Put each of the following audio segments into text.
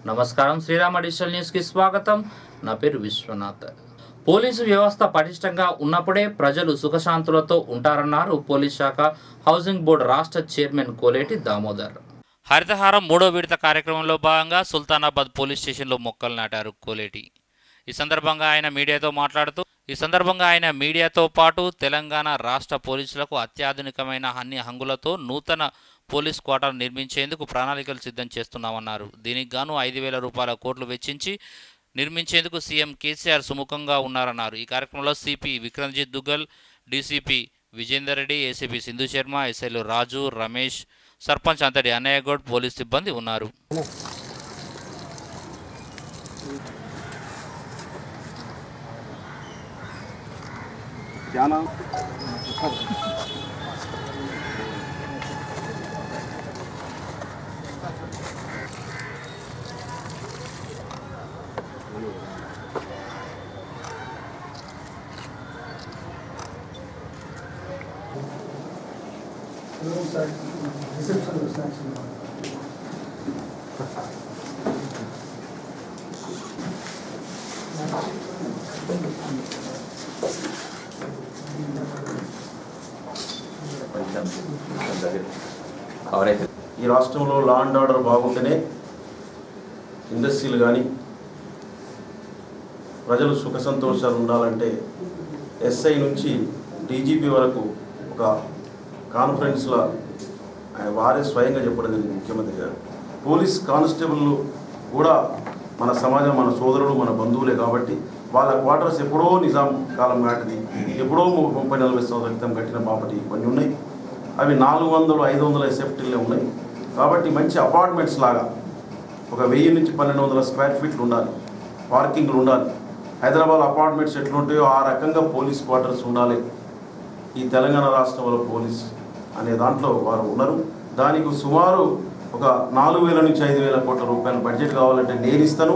నమస్కారం, Srirama digital news కి స్వాగతం. నా పేరు విశ్వనాథ్. పోలీసు వ్యవస్థ పటిష్టంగా ఉన్నప్పుడే ప్రజలు సుఖశాంతులతో ఉంటారన్నారు పోలీస్ శాఖ హౌసింగ్ బోర్డు రాష్ట్ర చైర్మన్ కోలేటి దామోదర్. హరితహారం 3వ విడత కార్యక్రమంలో భాగంగా సుల్తానాబాద్ పోలీస్ స్టేషన్లో మొక్కలు నాటారు కోలేటి. ఈ సందర్భంగా ఆయన మీడియాతో పాటు తెలంగాణ రాష్ట్ర పోలీసులకు అత్యాధునికమైన అన్ని హంగులతో నూతన పోలీస్ క్వార్టర్ నిర్మించేందుకు ప్రణాళికలు సిద్ధం చేస్తున్నామన్నారు. దీనికి గాను 5,000 రూపాయల కోట్లు వెచ్చించి నిర్మించేందుకు సీఎం కేసీఆర్ సుముఖంగా ఉన్నారన్నారు. ఈ కార్యక్రమంలో CP Vikramjit Duggal, DCP Vijender Reddy, ACP Sindhu Sharma, ఎస్ఐలు రాజు, రమేష్, సర్పంచ్ అంతటి అన్నయ్యగౌడ్, పోలీస్ సిబ్బంది ఉన్నారు. ఈ రాష్ట్రంలో లా అండ్ ఆర్డర్ బాగుంటేనే ఇండస్ట్రీలు కానీ ప్రజలు సుఖ సంతోషాలు ఉండాలంటే ఎస్ఐ నుంచి డీజీపీ వరకు ఒక కాన్ఫరెన్స్లో వారే స్వయంగా చెప్పడం జరిగింది ముఖ్యమంత్రి గారు. పోలీస్ కానిస్టేబుల్ కూడా మన సమాజం, మన సోదరులు, మన బంధువులే కాబట్టి వాళ్ళ క్వార్టర్స్ ఎప్పుడో నిజాం కాలం నాటిది, ఎప్పుడో 30-40 సంవత్సరాల క్రితం కట్టిన బాపటి కొన్ని ఉన్నాయి. అవి 400-500 ఎస్ఎఫ్టీలే ఉన్నాయి. కాబట్టి మంచి అపార్ట్మెంట్స్ లాగా ఒక 1000 నుంచి 1200 స్క్వేర్ ఫీట్లు ఉండాలి, పార్కింగ్లు ఉండాలి. హైదరాబాద్ అపార్ట్మెంట్స్ ఎట్లుంటాయో ఆ రకంగా పోలీస్ క్వార్టర్స్ ఉండాలి. ఈ తెలంగాణ రాష్ట్రంలో పోలీస్ అనే దాంట్లో వారు ఉన్నారు. దానికి సుమారు ఒక 4,000 నుంచి 5,000 కోట్ల రూపాయల బడ్జెట్ కావాలంటే నేను ఇస్తాను,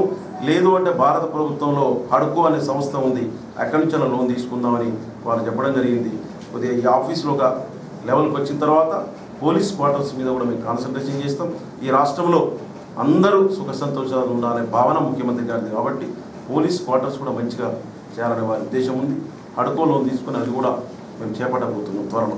లేదు అంటే భారత ప్రభుత్వంలో హడ్కో అనే సంస్థ ఉంది, అక్కడి నుంచి లోన్ తీసుకుందామని వారు చెప్పడం జరిగింది. కొద్దిగా ఈ ఆఫీస్లో ఒక లెవెల్కి వచ్చిన తర్వాత పోలీస్ క్వార్టర్స్ మీద కూడా మేము కాన్సన్ట్రేషన్ చేస్తాం. ఈ రాష్ట్రంలో అందరూ సుఖ సంతోషాలు ఉండాలనే భావన ముఖ్యమంత్రి గారిది కాబట్టి పోలీస్ క్వార్టర్స్ కూడా మంచిగా చేయాలనే వారి ఉద్దేశం ఉంది. హడ్కో లోన్ తీసుకుని అది కూడా మేము చేపట్టబోతున్నాం త్వరలో.